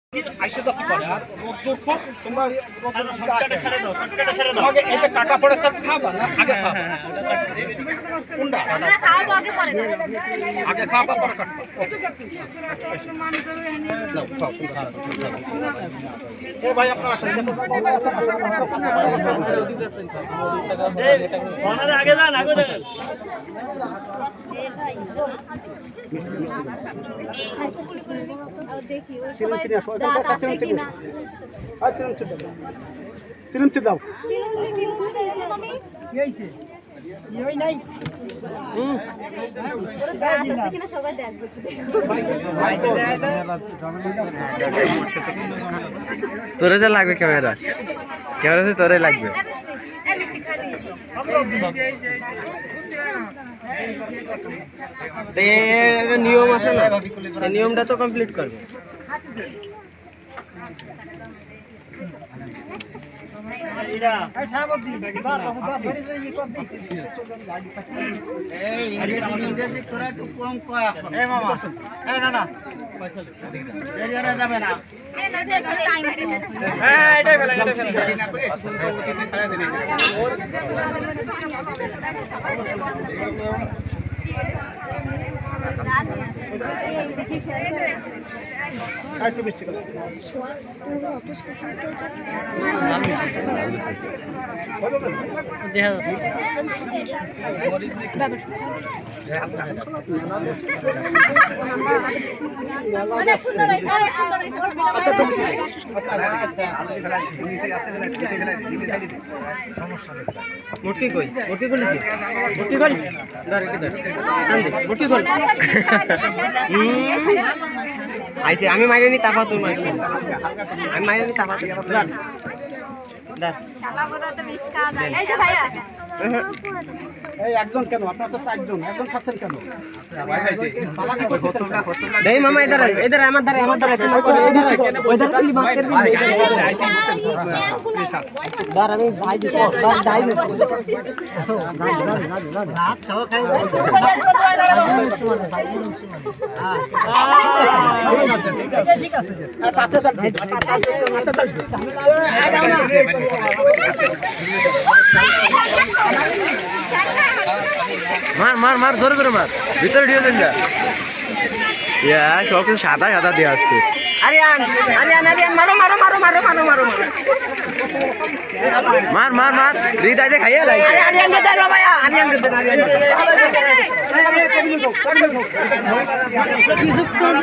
আইসে যাচ্ছে করে আর রোদ্দুর খুব তোমরা আগে এটা কাটা পড়ে তার খাবা না আগে খাবা কোনটা আমরা খাওয়াবো আগে পরে আগে খাওয়া পরে কাটবো ও ভাই আপনারা আসেন এই ওনারে আগে যান আগে যান দেখি ওই সবাই দাঁত আছে কিনা আচ্ছা চিলম চিল দাও তুমি কি হইছে কি হই নাই দাঁত আছে কিনা সবাই দেখবে তোরে যা লাগবে ক্যামেরা ক্যামেরাতে তোরে লাগবে নিয়ম আছে না এই নিয়মটা তো কমপ্লিট করবে একটু বেশি করে মুটকি কই মুটকি কই মুটকি কই দাঁড়া কি দাঁড়া টান দে মুটকি কই আইছে আমি মাইরে নি তারপর তুই মাইরে আমি মাইরে নি তারপর দাঁড়া দাঁড়া শালা বড় তো মিস কাজ এই যে ভাইয়া এই একজন কেন আপনারা তো চারজন একজন খাচ্ছেন কেন দেই মামা इधर আমার ধারে ওইধার খালি বাত করবি দাঁড়া আমি ভাই দিতে দাঁড় দাই ভাত খাও খাই ঠিক আছে তাতে মার মার মার জোরে করে মার ভিতরে ঢিয়ে দেন যা ইয়া সব কিছু সাদা সাদা দিয়ে আসছে আরিয়ান মারো মারো মারো মারো মারো মারো মার মার মার হৃদয় খাইয়া লাই আরিয়ান দে দাও ভাইয়া আরিয়ান দে কিছু কোন